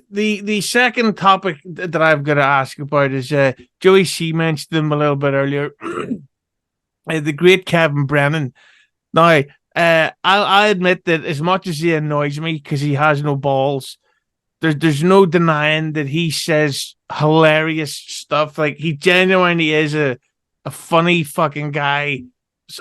The second topic that I've got to ask about is Joey C mentioned them a little bit earlier. The great Kevin Brennan. Now, I admit that as much as he annoys me because he has no balls, there's no denying that he says hilarious stuff. Like, he genuinely is a funny fucking guy.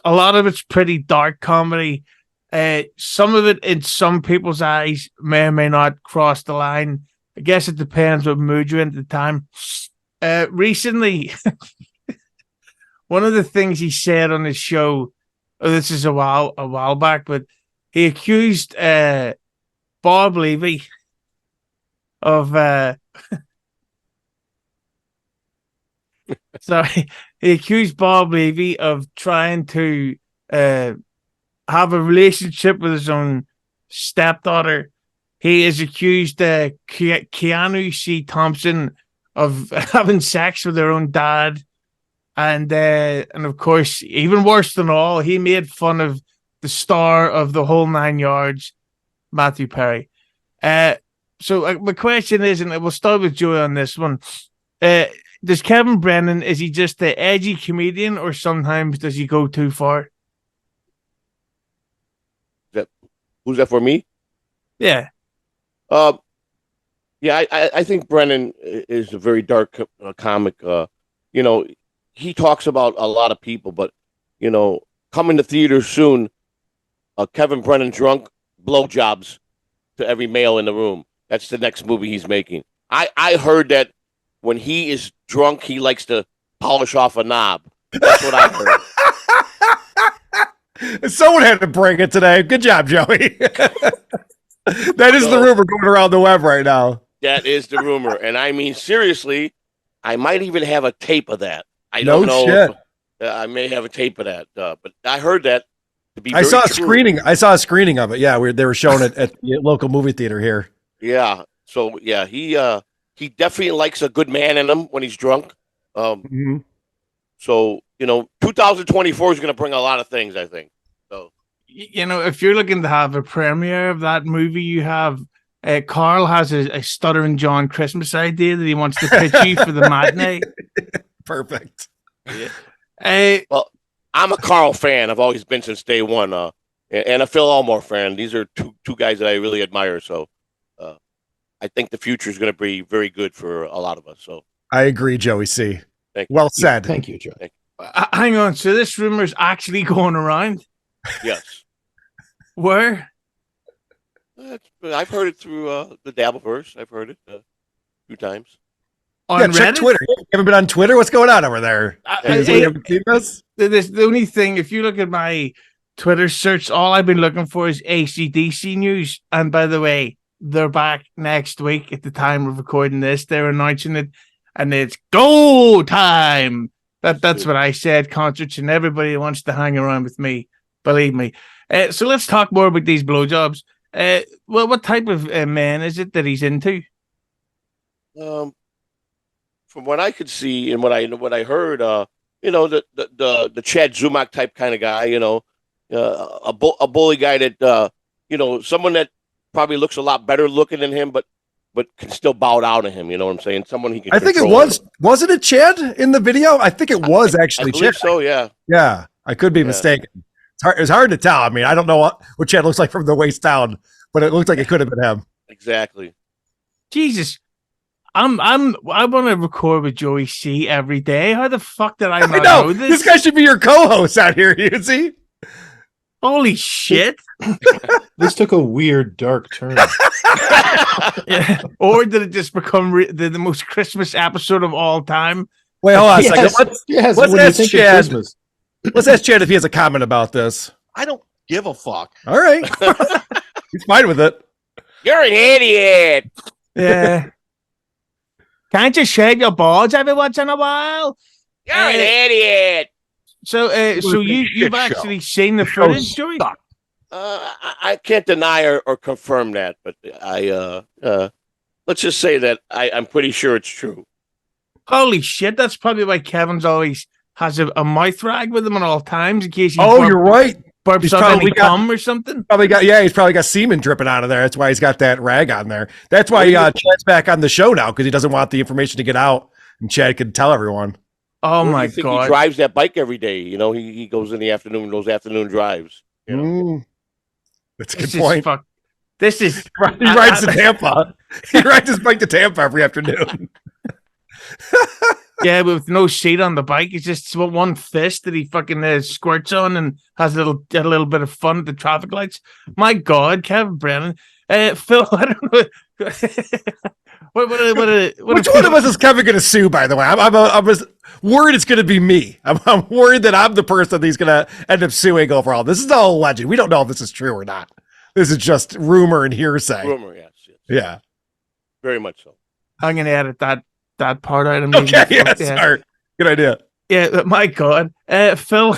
A lot of it's pretty dark comedy. Some of it, in some people's eyes, may or may not cross the line. I guess it depends what mood you're in at the time. Recently, one of the things he said on his show, this is a while back, but he accused Bob Levy of sorry, he accused Bob Levy of trying to have a relationship with his own stepdaughter. He has accused Keanu C. Thompson of having sex with their own dad. And of course, even worse than all, he made fun of the star of the whole 9 yards, Matthew Perry. So my question is, and we'll start with Joey on this one. Does Kevin Brennan, is he just the edgy comedian, or sometimes does he go too far? Who's that for me? Yeah. Yeah, I think Brennan is a very dark comic. He talks about a lot of people, but, coming to theaters soon, Kevin Brennan drunk, blowjobs to every male in the room. That's the next movie he's making. I heard that when he is drunk, he likes to polish off a knob. That's what I heard. Someone had to bring it today. Good job, Joey. That is the rumor going around the web right now. That is the rumor. And I mean, seriously, I might even have a tape of that. I don't know. Shit. I may have a tape of that. But I heard that to be I saw a true. screening. I saw a screening of it. Yeah, they were showing it at the local movie theater here. Yeah. So, yeah, he definitely likes a good man in him when he's drunk. So, 2024 is going to bring a lot of things, I think. So, if you're looking to have a premiere of that movie, you have Karl has a stuttering John Christmas idea that he wants to pitch you for the matinee. Perfect. Yeah. Well, I'm a Karl fan. I've always been since day one. And a Phil Elmore fan. These are two guys that I really admire. So, I think the future is going to be very good for a lot of us. So, I agree, Joey C. Thank you. Well said. Thank you, Joe. Hang on. So this rumor is actually going around? Yes. Where? I've heard it through the Dabbleverse. I've heard it a few times. On check Reddit? Twitter. You haven't been on Twitter? What's going on over there? You haven't seen this? The only thing, if you look at my Twitter search, all I've been looking for is AC/DC news. And by the way, they're back next week at the time of recording this. They're announcing it, and it's go time. That's what I said. Concerts and everybody wants to hang around with me. Believe me. So let's talk more about these blowjobs. Well, what type of man is it that he's into? From what I could see and what I heard, the Chad Zumock type kind of guy, a bully guy that someone that probably looks a lot better looking than him, but can still bow down to him. You know what I'm saying? Someone he can. I think it wasn't it Chad in the video? I think it was actually I believe Chad. so, yeah. Yeah, I could be mistaken. It's hard to tell. I mean, I don't know what Chad looks like from the waist down, but it looked like it could have been him. Exactly. Jesus. I want to record with Joey C every day. How the fuck did I not know this? This guy should be your co-host out here, Hughezy. Holy shit. This took a weird, dark turn. Yeah. Or did it just become the most Christmas episode of all time? Wait, hold on a second. Let's ask Chad. Let's ask Chad if he has a comment about this. I don't give a fuck. All right. He's fine with it. You're an idiot. Yeah. Can't you shave your balls every once in a while? You're an idiot. So you've actually seen the footage, Joey? I can't deny or confirm that, but let's just say that I'm pretty sure it's true. Holy shit! That's probably why Kevin's always has a mouth rag with him at all times in case. You're right. burps He's up probably any cum or something. He's probably got semen dripping out of there. That's why he's got that rag on there. That's why Chad's back on the show now, because he doesn't want the information to get out, and Chad can tell everyone. Oh Where do my you think God. he drives that bike every day? You know, he goes in the afternoon, those afternoon drives. You know? That's a good point. This is he rides to Tampa. He rides his bike to Tampa every afternoon. Yeah, with no seat on the bike. It's just one fist that he fucking squirts on and has a little bit of fun at the traffic lights. My God, Kevin Brennan. Phil, I don't know. Which one of us is Kevin going to sue, by the way? I'm worried it's going to be me. I'm worried that I'm the person that he's going to end up suing overall. This is all alleged. We don't know if this is true or not. This is just rumor and hearsay. Rumor, yes. Yeah. Very much so. I'm going to edit that part out. Okay, yeah, sorry. Good idea. Yeah, my God. Phil,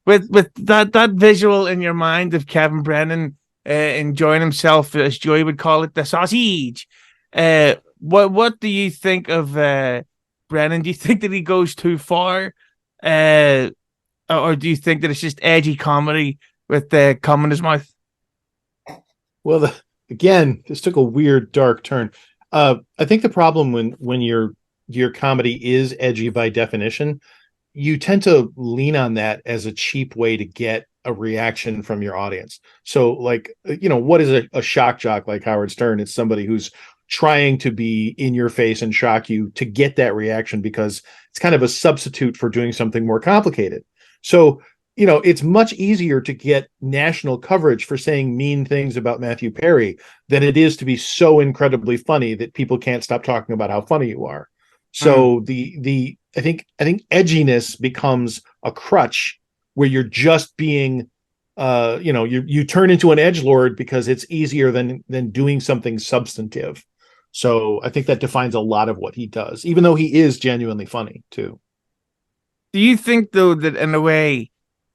with that visual in your mind of Kevin Brennan enjoying himself, as Joey would call it, the sausage. What do you think of Brennan? Do you think that he goes too far? Or do you think that it's just edgy comedy with the cum in his mouth? Well, again, this took a weird, dark turn. I think the problem when your comedy is edgy by definition, you tend to lean on that as a cheap way to get a reaction from your audience. So, like, what is a shock jock like Howard Stern? It's somebody who's trying to be in your face and shock you to get that reaction, because it's kind of a substitute for doing something more complicated. So, it's much easier to get national coverage for saying mean things about Matthew Perry than it is to be so incredibly funny that people can't stop talking about how funny you are. So I think edginess becomes a crutch where you're just being, you turn into an edgelord because it's easier than doing something substantive. So I think that defines a lot of what he does, even though he is genuinely funny too. Do you think, though, that in a way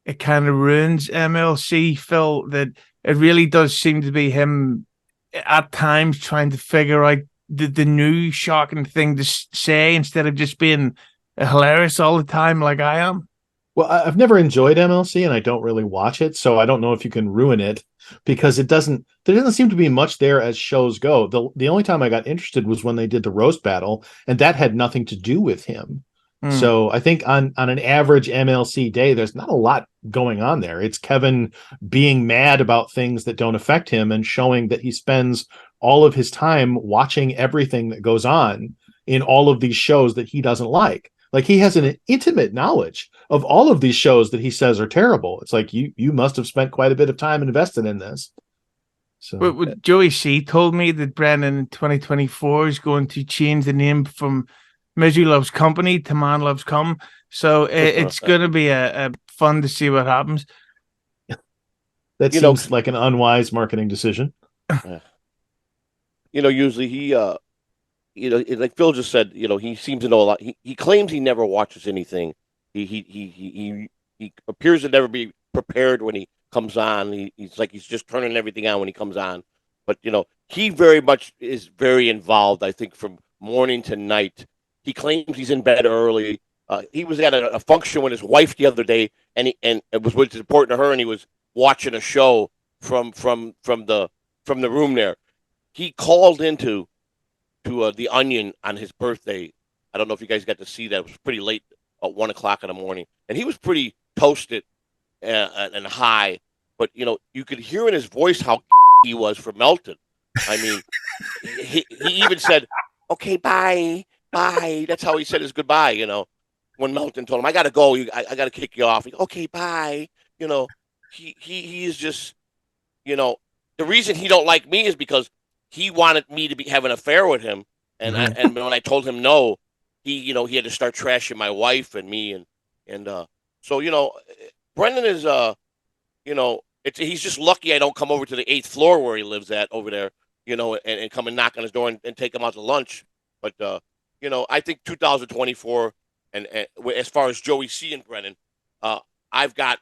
it kind of ruins MLC, Phil, that it really does seem to be him at times trying to figure out the new shocking thing to say instead of just being hilarious all the time like I am? Well, I've never enjoyed MLC and I don't really watch it, so I don't know if you can ruin it, because there doesn't seem to be much there as shows go. The only time I got interested was when they did the roast battle, and that had nothing to do with him. So I think on an average MLC day, there's not a lot going on there. It's Kevin being mad about things that don't affect him and showing that he spends all of his time watching everything that goes on in all of these shows that he doesn't like. Like, he has an intimate knowledge of all of these shows that he says are terrible. It's like, you must have spent quite a bit of time invested in this. So, but Joey C told me that Brennan in 2024 is going to change the name from Misery Loves Company to Man Loves Cum. So it's going to be a fun to see what happens. That seems like an unwise marketing decision. Usually he, like Phil just said, he seems to know a lot. He claims he never watches anything. He appears to never be prepared when he comes on. He's like he's just turning everything on when he comes on. But he very much is very involved. I think from morning to night. He claims he's in bed early. He was at a function with his wife the other day, and it was important to her, and he was watching a show from the room there. He called into the Onion on his birthday. I don't know if you guys got to see that. It was pretty late, at 1:00 in the morning, and he was pretty toasted and high. But you could hear in his voice how he was for Melton. I mean, he even said, "Okay, bye." Bye. That's how he said his goodbye, when Melton told him, I got to go. I got to kick you off. He, okay, bye. He is just, the reason he don't like me is because he wanted me to have an affair with him. And and when I told him no, he had to start trashing my wife and me. So, Brendan is, he's just lucky I don't come over to the 8th floor where he lives at over there, and come and knock on his door and take him out to lunch. But, I think 2024, and as far as Joey C and Brennan, I'm going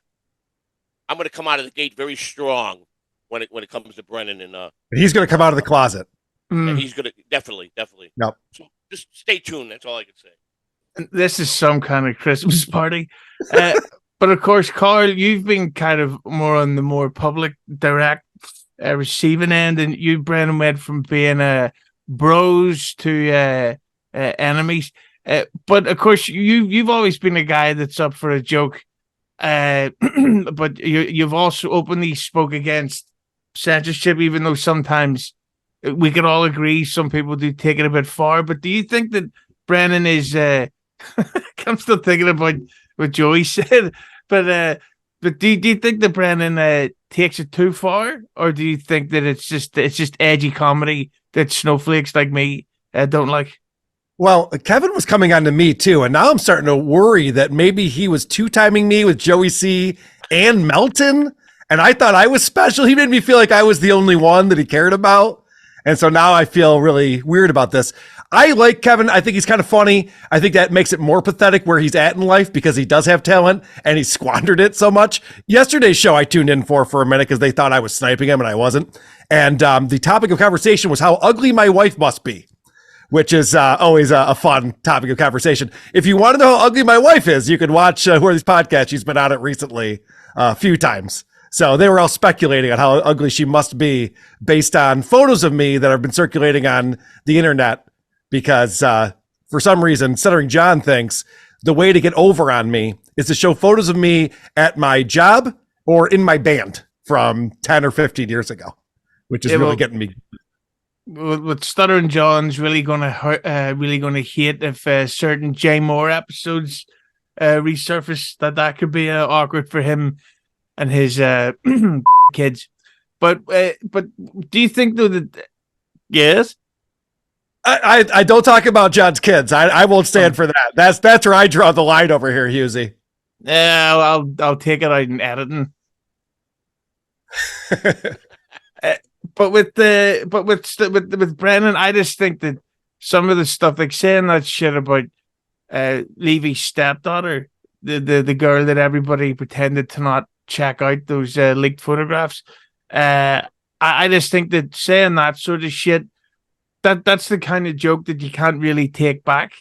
to come out of the gate very strong when it comes to Brennan, and he's going to come out of the closet. And he's going to definitely. Yep. So just stay tuned. That's all I can say. This is some kind of Christmas party. But of course, Carl, you've been kind of more on the more public, direct receiving end, and you, Brennan, went from being bros to enemies. But of course, you've always been a guy that's up for a joke. But you've also openly spoke against censorship, even though sometimes we can all agree some people do take it a bit far. But do you think that Brennan is? I'm still thinking about what Joey said, but do you think that Brennan takes it too far, or do you think that it's just edgy comedy that snowflakes like me don't like? Well, Kevin was coming on to me too, and now I'm starting to worry that maybe he was two-timing me with Joey C and Melton, and I thought I was special. He made me feel like I was the only one that he cared about, and so now I feel really weird about this. I like Kevin. I think he's kind of funny. I think that makes it more pathetic where he's at in life because he does have talent and he squandered it so much. Yesterday's show I tuned in for a minute because they thought I was sniping him and I wasn't. And the topic of conversation was how ugly my wife must be, which is always a fun topic of conversation. If you want to know how ugly my wife is, you can watch Who Are These Podcasts. She's been on it recently a few times. So they were all speculating on how ugly she must be based on photos of me that have been circulating on the internet. Because for some reason, Stuttering John thinks the way to get over on me is to show photos of me at my job or in my band from 10 or 15 years ago, which is really getting me. What Stuttering John's really going to hurt, really going to hate if certain Jay Moore episodes resurface. That could be awkward for him and his kids. But do you think though that yes? I don't talk about John's kids. I won't stand for that. That's where I draw the line over here, Hughezy. Yeah, I'll take it out in editing. But with Brennan, I just think that some of the stuff, like saying that shit about Levy's stepdaughter, the girl that everybody pretended to not check out those leaked photographs. I just think that saying that sort of shit. That's the kind of joke that you can't really take back,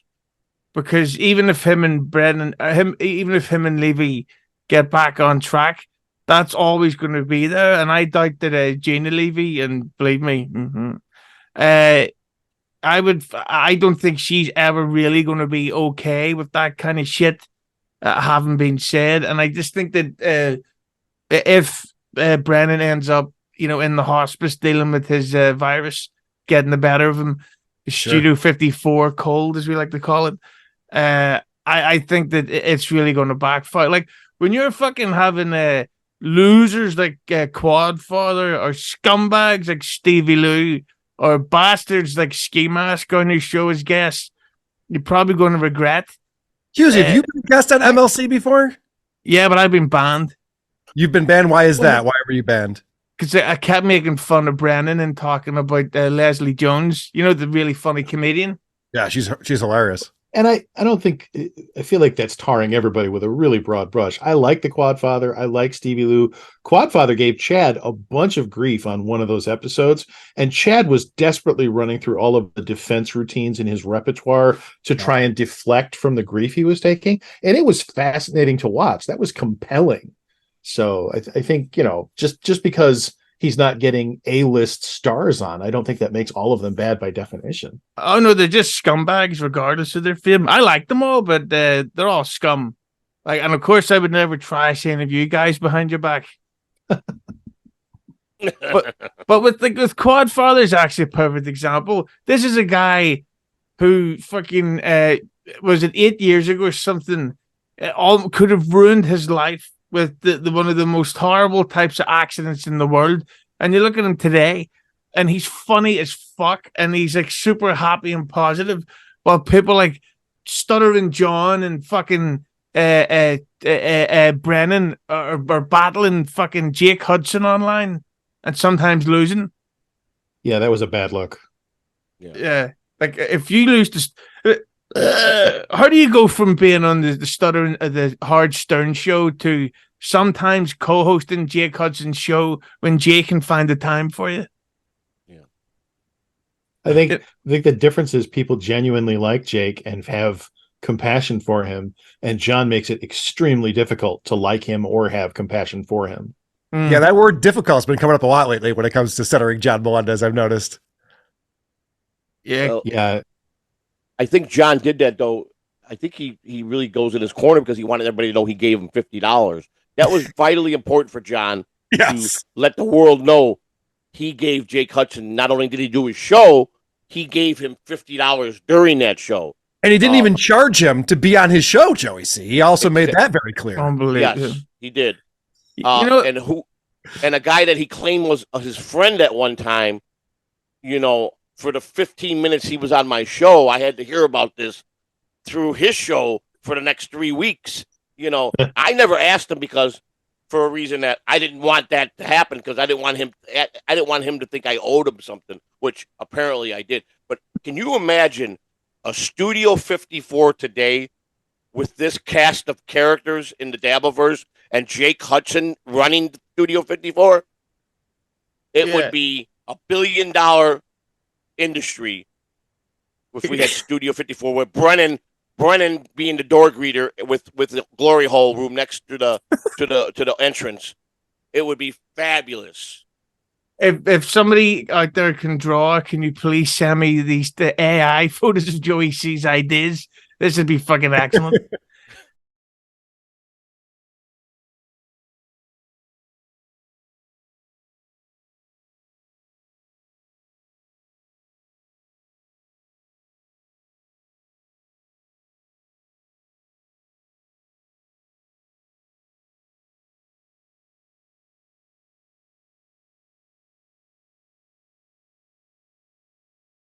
because even if him and Levy get back on track, that's always going to be there. And I doubt that Gina Levy, and believe me, I don't think she's ever really going to be okay with that kind of shit having been said. And I just think that if Brennan ends up, in the hospice dealing with his virus, getting the better of him, Studio 54 cold, as we like to call it. I think that it's really going to backfire. Like when you're fucking having losers like Quadfather, or scumbags like Stevie Lou, or bastards like Ski Mask on your show as guests, you're probably going to regret. Hughezy, have you been a guest on MLC before? Yeah, but I've been banned. You've been banned? Why is that? Why were you banned? Because I kept making fun of Brennan and talking about Leslie Jones, the really funny comedian. Yeah, she's hilarious. And I feel like that's tarring everybody with a really broad brush. I like the Quadfather. I like Stevie Lou. Quadfather gave Chad a bunch of grief on one of those episodes, and Chad was desperately running through all of the defense routines in his repertoire to try and deflect from the grief he was taking. And it was fascinating to watch. That was compelling. So I think, just because he's not getting A-list stars on, I don't think that makes all of them bad by definition. Oh, no, they're just scumbags regardless of their fame. I like them all, but they're all scum. And of course, I would never try saying of you guys behind your back. but with Quadfather is actually a perfect example. This is a guy who fucking, was it 8 years ago or something, all could have ruined his life with the one of the most horrible types of accidents in the world. And you look at him today, and he's funny as fuck, and he's like super happy and positive, while people like Stuttering John and fucking Brennan are battling fucking Jake Hudson online and sometimes losing. Yeah, that was a bad look. Yeah. Like if you lose to how do you go from being on the Stuttering, the Hard Stern show, to sometimes co-hosting Jake Hudson's show when Jake can find the time for you? Yeah, I think the difference is people genuinely like Jake and have compassion for him, and John makes it extremely difficult to like him or have compassion for him. Yeah, that word difficult has been coming up a lot lately when it comes to centering John Melendez, I've noticed. Yeah. Well, Yeah. I think John did that though. I think he really goes in his corner because he wanted everybody to know he gave him $50. That was vitally important for John Yes. to let the world know he gave Jake Hudson. Not only did he do his show, he gave him $50 during that show. And he didn't even charge him to be on his show, Joey C. He also made that very clear. Unbelievable. Yes, he did. You know, And a guy that he claimed was his friend at one time, you know, for the 15 minutes he was on my show, I had to hear about this through his show for the next 3 weeks. You know, I never asked him because for a reason that I didn't want that to happen because I didn't want him to think I owed him something, which apparently I did. But can you imagine a Studio 54 today with this cast of characters in the Dabbleverse and Jake Hudson running Studio 54? It would be $1 billion industry if we had Studio 54 with Brennan being the door greeter with the glory hole room next to the entrance. It would be fabulous. If somebody out there can draw, can you please send me the AI photos of Joey C's ideas? This would be fucking excellent.